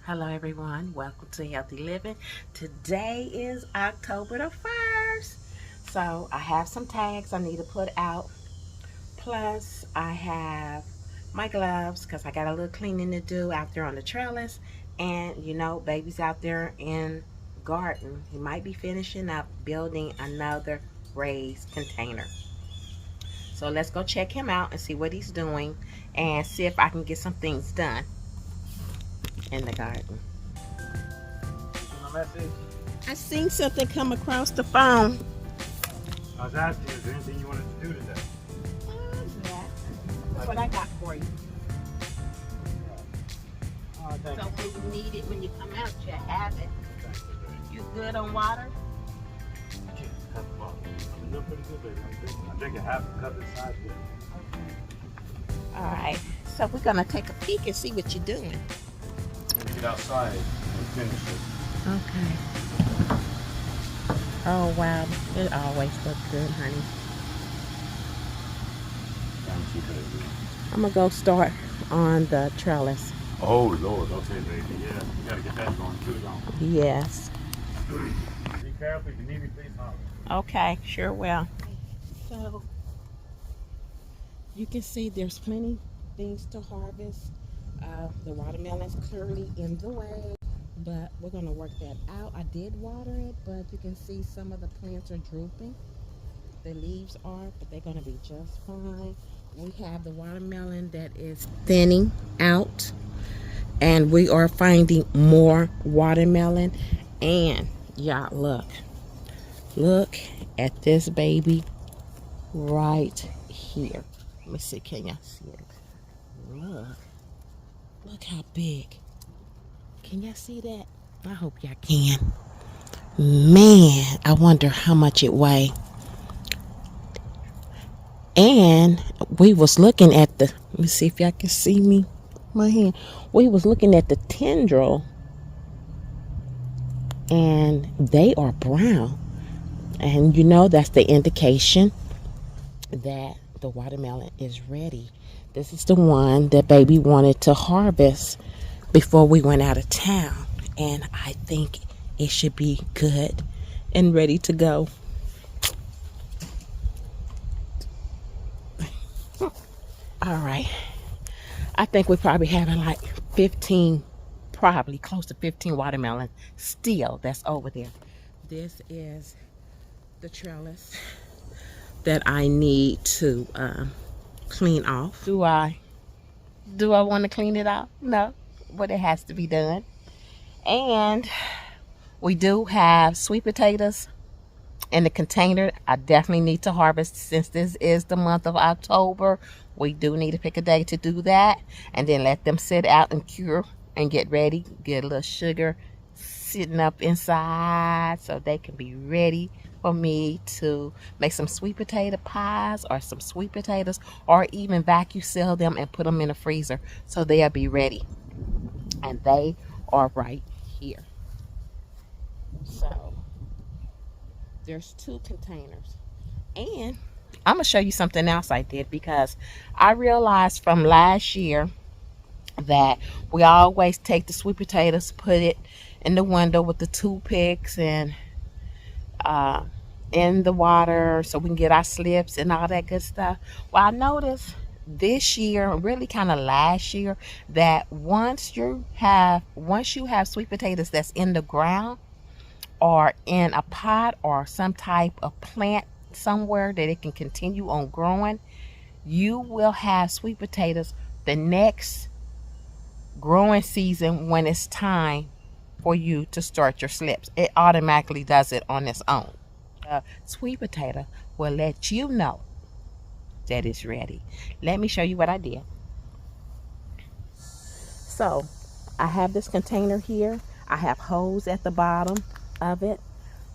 Hello everyone, welcome to Healthy Living. Today is October the 1st. So I have some tags I need to put out. Plus I have my gloves because I got a little cleaning to do out there on the trellis. And you know, baby's out there in garden. He might be finishing up building another raised container. So let's go check him out and see what he's doing and see if I can get some things done in the garden. Message. I seen something come across the phone. I was asking, is there anything you wanted to do today? Yeah. That's what I got for you. Oh, thank So you. when you need it, when you come out, you have it. Thank you, You good on water? baby. I can't have a bottle. I'm doing pretty good, baby. I'm drinking half a cup inside here. All right. So we're gonna take a peek and see what you're doing. I'm gonna get outside and finish it. Okay. Oh wow, it always looks good, honey. Thank you, baby. I'm gonna go start on the trellis. Oh, Lord. Okay, baby. Yeah, you gotta get that going too, don't you? Yes. Be careful. If you need me, please holler. Okay, sure will. So you can see there's plenty things to harvest. The watermelon's clearly in the way, but we're gonna work that out. I did water it, but you can see some of the plants are drooping. The leaves are, but they're gonna be just fine. We have the watermelon that is thinning out, and we are finding more watermelon. And y'all, look at this baby right here. Let me see, can y'all see it? Look how big. Can y'all see that? I hope y'all can. Man, I wonder how much it weighs. And we was looking at the, let me see if y'all can see me, my hand. We was looking at the tendril, and they are brown. And you know, that's the indication that the watermelon is ready. This is the one that baby wanted to harvest before we went out of town. And I think it should be good and ready to go. All right. I think we're probably having like 15, probably close to 15 watermelons still that's over there. This is the trellis that I need to clean off. Do I want to clean it out? No, but it has to be done. And we do have sweet potatoes in the container. I definitely need to harvest since this is the month of October. We do need to pick a day to do that, and then let them sit out and cure and get ready. Get a little sugar sitting up inside so they can be ready for me to make some sweet potato pies or some sweet potatoes, or even vacuum seal them and put them in the freezer so they'll be ready. And they are right here. So there's 2 containers. And I'm gonna show you something else I did, because I realized from last year that we always take the sweet potatoes, put it in the window with the toothpicks and in the water so we can get our slips and all that good stuff. Well, I noticed this year, really kind of last year, that once you have sweet potatoes that's in the ground or in a pot or some type of plant somewhere that it can continue on growing, you will have sweet potatoes the next growing season when it's time for you to start your slips. It automatically does it on its own. Sweet potato will let you know that it's ready. Let me show you what I did. So I have this container here. I have holes at the bottom of it.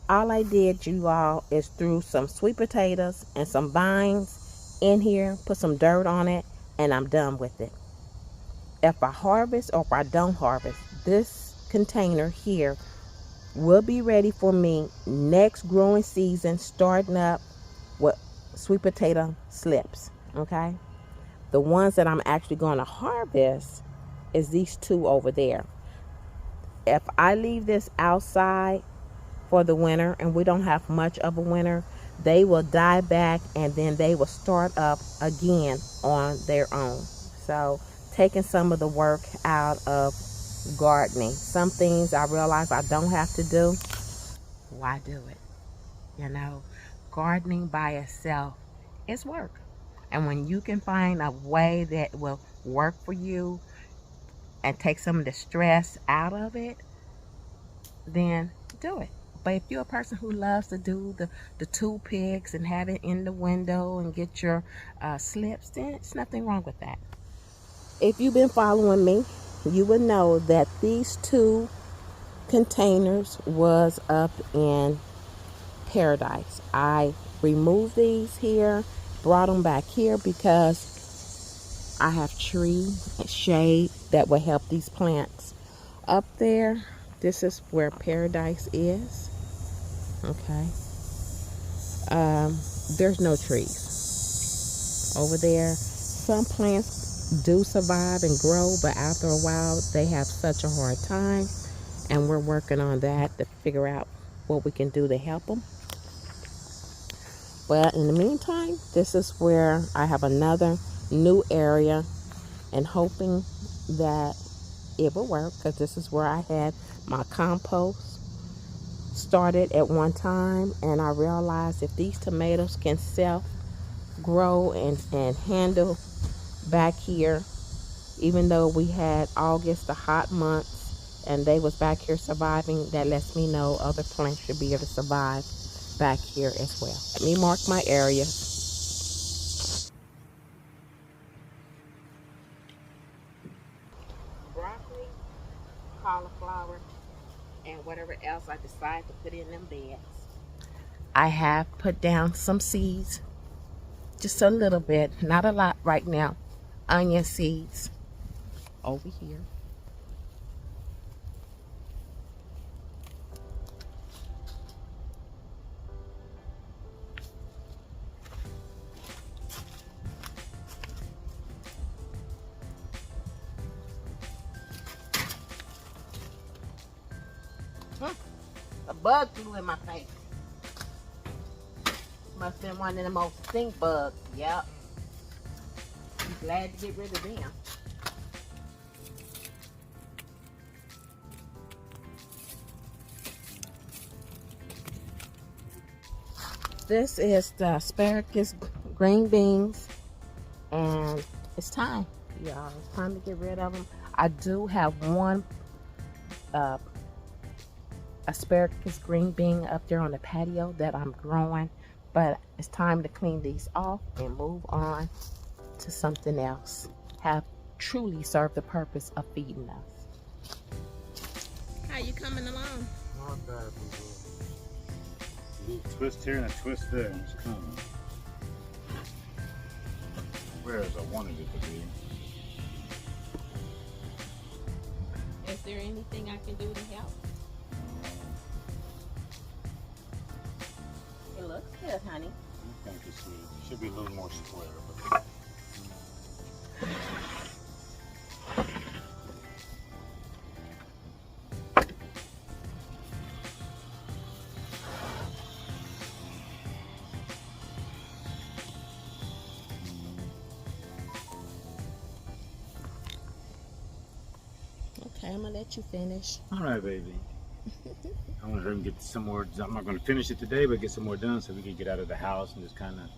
All I did, you all, is threw some sweet potatoes and some vines in here, put some dirt on it, and I'm done with it. If I harvest or if I don't harvest, this container here will be ready for me next growing season, starting up with sweet potato slips. Okay, the ones that I'm actually going to harvest is these 2 over there. if I leave this outside for the winter and we don't have much of a winter, they will die back and then they will start up again on their own. So taking some of the work out of gardening. Some things I realize I don't have to do. Why do it? You know, gardening by itself is work. And when you can find a way that will work for you and take some of the stress out of it, then do it. But if you're a person who loves to do the toothpicks and have it in the window and get your slips, then it's nothing wrong with that. If you've been following me, you would know that these two containers was up in Paradise. I removed these here, brought them back here because I have tree and shade that will help these plants. Up there, this is where Paradise is. Okay. There's no trees over there. Some plants do survive and grow, but after a while they have such a hard time, and we're working on that to figure out what we can do to help them. But in the meantime, this is where I have another new area, and hoping that it will work, because this is where I had my compost started at one time, and I realized if these tomatoes can self grow and handle back here, even though we had August, the hot months, and they was back here surviving, that lets me know other plants should be able to survive back here as well. Let me mark my area. Broccoli, cauliflower, and whatever else I decide to put in them beds. I have put down some seeds, just a little bit, not a lot right now. Onion seeds over here. A bug flew in my face. Must have been one of them old stink bugs. Yep. I'm glad to get rid of them. This is the asparagus green beans, and it's time, y'all. It's time to get rid of them. I do have one asparagus green bean up there on the patio that I'm growing, but it's time to clean these off and move on to something else. Have truly served the purpose of feeding us. How you coming along? Not bad, boo-boo. A little twist here and a twist there, and it's coming. Whereas I wanted it to be. Is there anything I can do to help? It looks good, honey. I think it's should be a little more square. But... Okay, I'm gonna let you finish. All right, baby. I want to hurry and get some more. I'm not going to finish it today, but get some more done so we can get out of the house and just kind of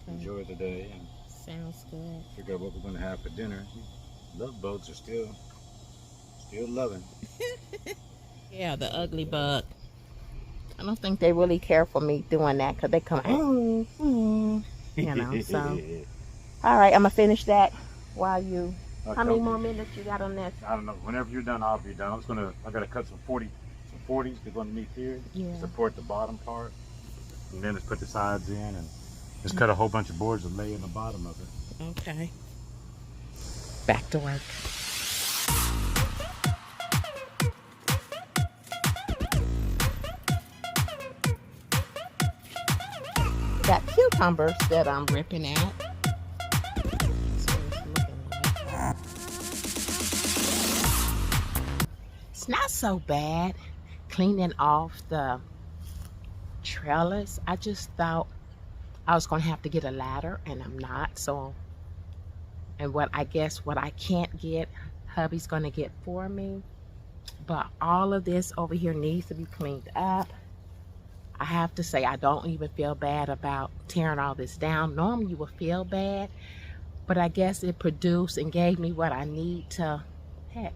enjoy the day and sounds good. Figure out what we're going to have for dinner. Love bugs are still loving. Yeah, the ugly bug. I don't think they really care for me doing that because they come, you know. So, all right, I'm gonna finish that while you. How many more minutes you got on this? I don't know. Whenever you're done, I'll be done. I gotta cut some 40s. They're going to meet here. Yeah. Support the bottom part, and then just put the sides in, and just cut a whole bunch of boards and lay in the bottom of it. Okay. Back to work. Got cucumbers that I'm ripping out. It's not so bad cleaning off the trellis. I just thought I was going to have to get a ladder, and I'm not. So, and what I guess what I can't get, hubby's going to get for me. But all of this over here needs to be cleaned up. I have to say, I don't even feel bad about tearing all this down. Normally you would feel bad, but I guess it produced and gave me what I need to, heck,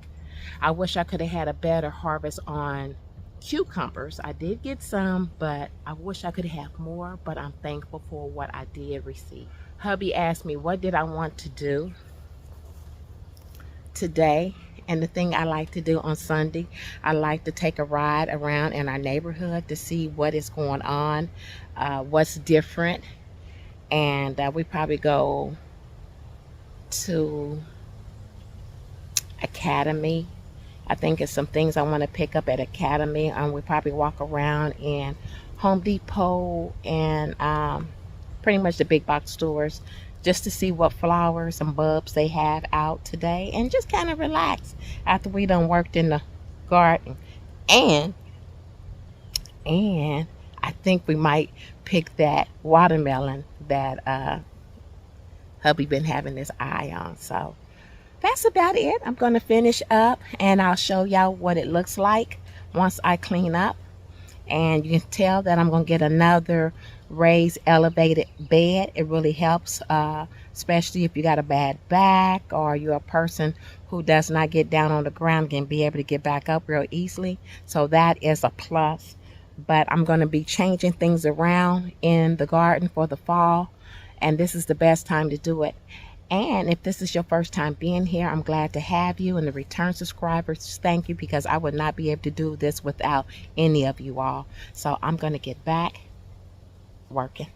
I wish I could have had a better harvest on cucumbers. I did get some, but I wish I could have more, but I'm thankful for what I did receive. Hubby asked me what did I want to do today, and the thing I like to do on Sunday, I like to take a ride around in our neighborhood to see what is going on, what's different, and we probably go to Academy. I think it's some things I want to pick up at Academy. We probably walk around in Home Depot and pretty much the big box stores just to see what flowers and bulbs they have out today, and just kind of relax after we done worked in the garden. And I think we might pick that watermelon that hubby been having his eye on. So that's about it. I'm going to finish up and I'll show y'all what it looks like once I clean up. And you can tell that I'm going to get another raised elevated bed. It really helps, especially if you got a bad back or you're a person who does not get down on the ground and be able to get back up real easily. So that is a plus. But I'm going to be changing things around in the garden for the fall, and this is the best time to do it. And if this is your first time being here, I'm glad to have you. And the return subscribers, thank you, because I would not be able to do this without any of you all. So I'm going to get back working.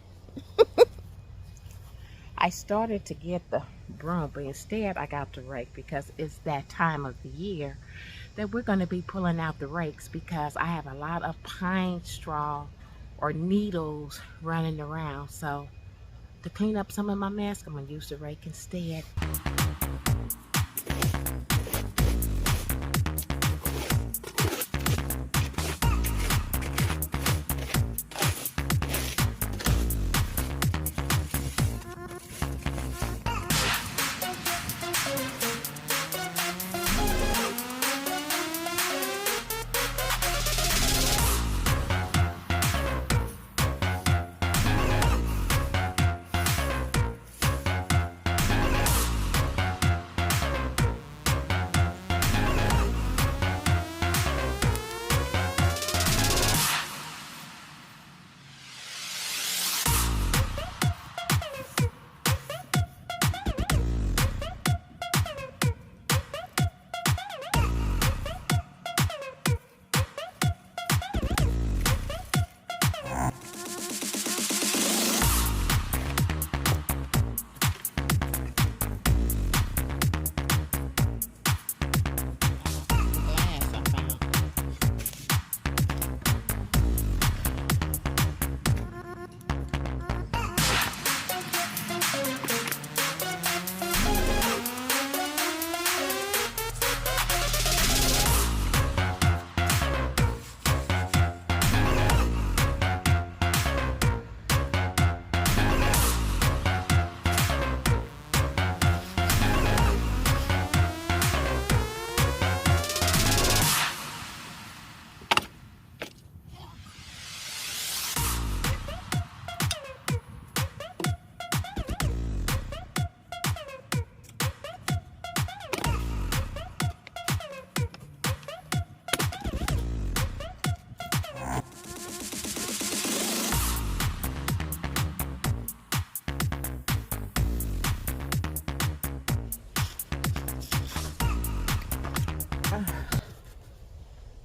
I started to get the broom, but instead I got the rake because it's that time of the year that we're going to be pulling out the rakes, because I have a lot of pine straw or needles running around. So to clean up some of my mess, I'm going to use the rake instead.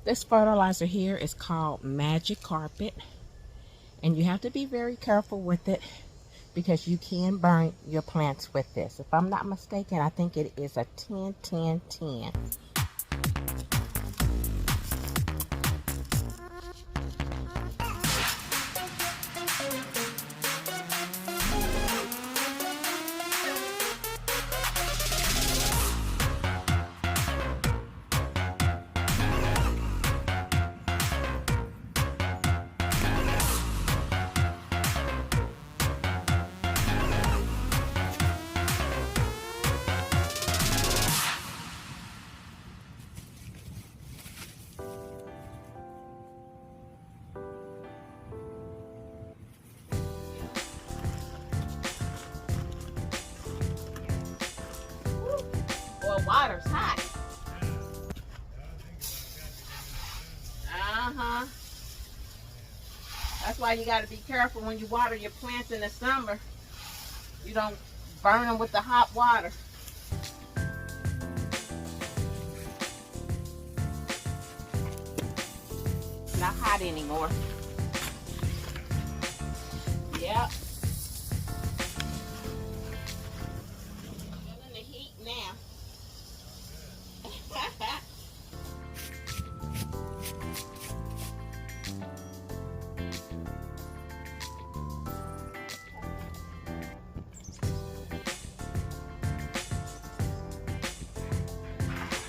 This fertilizer here is called Magic Carpet, and you have to be very careful with it because you can burn your plants with this. If I'm not mistaken, I think it is a 10-10-10. water's hot. That's why you got to be careful when you water your plants in the summer. You don't burn them with the hot water. Not hot anymore. Yep. Feeling the heat now.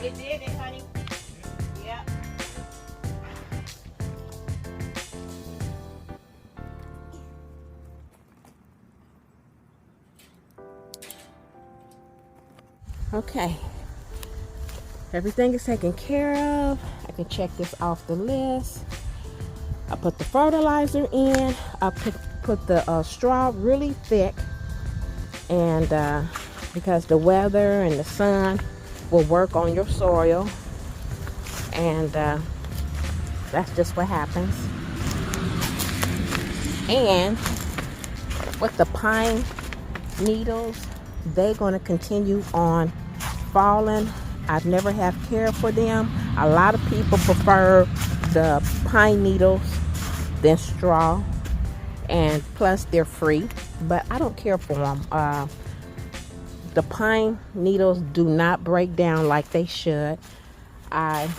It did it, honey. Yep. Okay. Everything is taken care of. I can check this off the list. I put the fertilizer in. I put the straw really thick. And because the weather and the sun will work on your soil, and that's just what happens. And with the pine needles, they're going to continue on falling. I've never had care for them. A lot of people prefer the pine needles than straw, and plus they're free, but I don't care for them. The pine needles do not break down like they should. I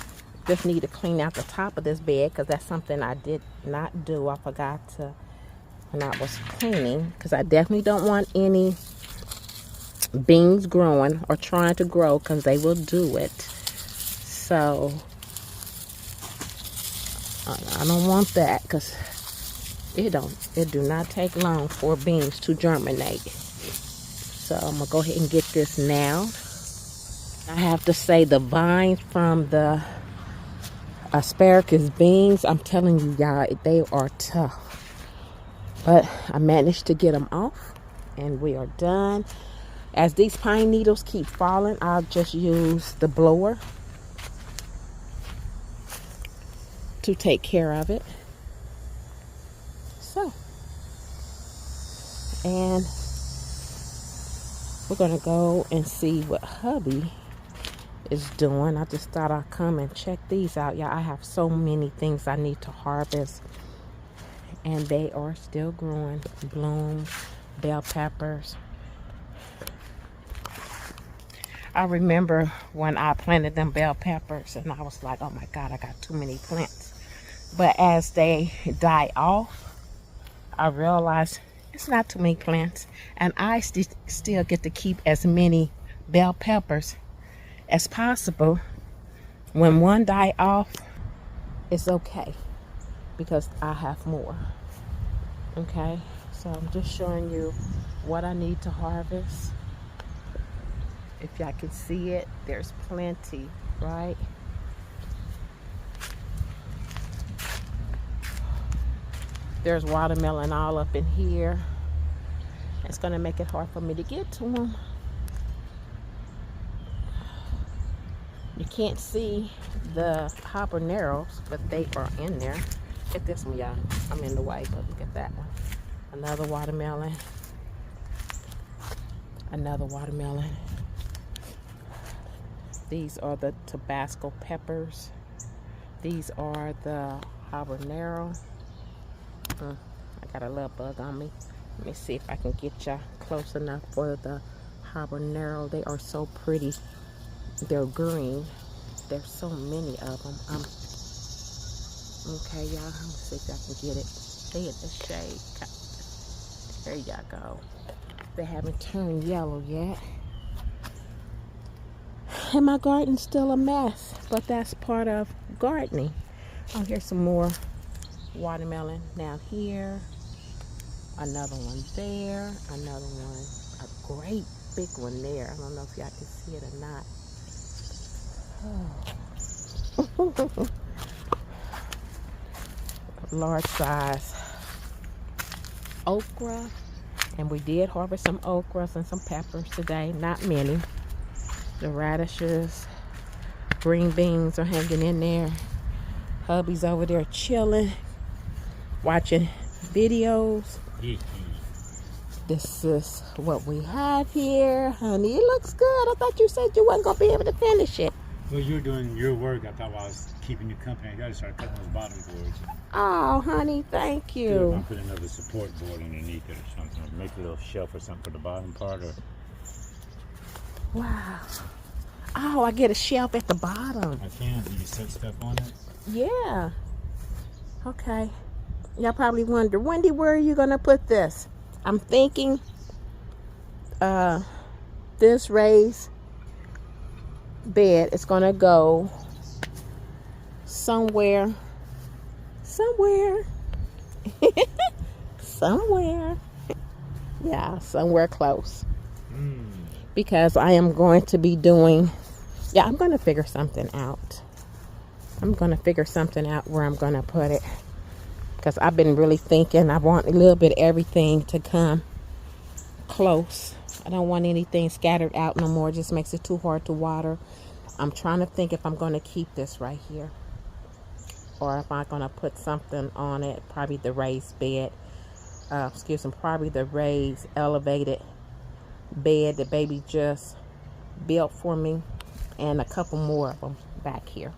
just need to clean out the top of this bed because that's something I did not do. I forgot to when I was cleaning, because I definitely don't want any beans growing or trying to grow, because they will do it. So I don't want that, because it do not take long for beans to germinate. So I'm gonna go ahead and get this now. I have to say, the vines from the asparagus beans, I'm telling you y'all, they are tough. But I managed to get them off, and we are done. As these pine needles keep falling, I'll just use the blower to take care of it. So, and we're gonna go and see what hubby is doing. I just thought I'd come and check these out. Yeah, I have so many things I need to harvest, and they are still growing. Bloom, bell peppers. I remember when I planted them bell peppers, and I was like, oh my God, I got too many plants. But as they die off, I realized it's not too many plants, and I still get to keep as many bell peppers as possible. When one die off, it's okay, because I have more. Okay, so I'm just showing you what I need to harvest. If y'all can see it, there's plenty, right? There's watermelon all up in here. It's gonna make it hard for me to get to them. You can't see the habaneros, but they are in there. Get this one, y'all. I'm in the way, but look at that one. Another watermelon. Another watermelon. These are the Tabasco peppers. These are the habanero. I got a little bug on me. Let me see if I can get y'all close enough for the habanero. They are so pretty. They're green. There's so many of them. Okay, y'all. Let me see if I can get it. They in the shade. There y'all go. They haven't turned yellow yet. And my garden's still a mess, but that's part of gardening. Oh, here's some more watermelon down here. Another one there. Another one, a great big one there. I don't know if y'all can see it or not. Oh. Large size okra. And we did harvest some okras and some peppers today. Not many. The radishes, green beans are hanging in there. Hubby's over there chilling, watching videos. This is what we have here, honey. It looks good. I thought you said you wasn't gonna be able to finish it. Well, you're doing your work. I thought while I was keeping you company, I gotta start cutting those bottom boards. Oh, honey, thank See if I you. can put another support board underneath it or something. Or make a little shelf or something for the bottom part. Or Wow. Oh, I get a shelf at the bottom. I can. You can set stuff on it. Yeah. Okay. Y'all probably wonder, Wendy, where are you gonna put this? I'm thinking this raised bed is gonna go somewhere somewhere yeah, somewhere close, because I am going to be doing, yeah, I'm gonna figure something out. I'm gonna figure something out where I'm gonna put it, because I've been really thinking I want a little bit of everything to come close. I don't want anything scattered out no more. It just makes it too hard to water. I'm trying to think if I'm going to keep this right here, or if I'm going to put something on it. Probably the raised bed. Probably the raised elevated bed that baby just built for me, and a couple more of them back here.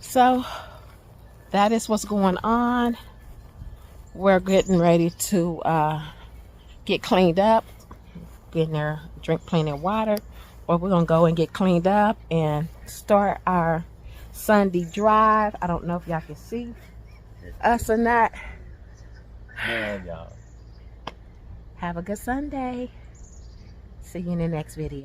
So that is what's going on. We're getting ready to get cleaned up, getting there, drink plenty of water, or we're gonna go and get cleaned up and start our Sunday drive. I don't know if y'all can see us or not. Man, y'all. Have a good Sunday. See you in the next video.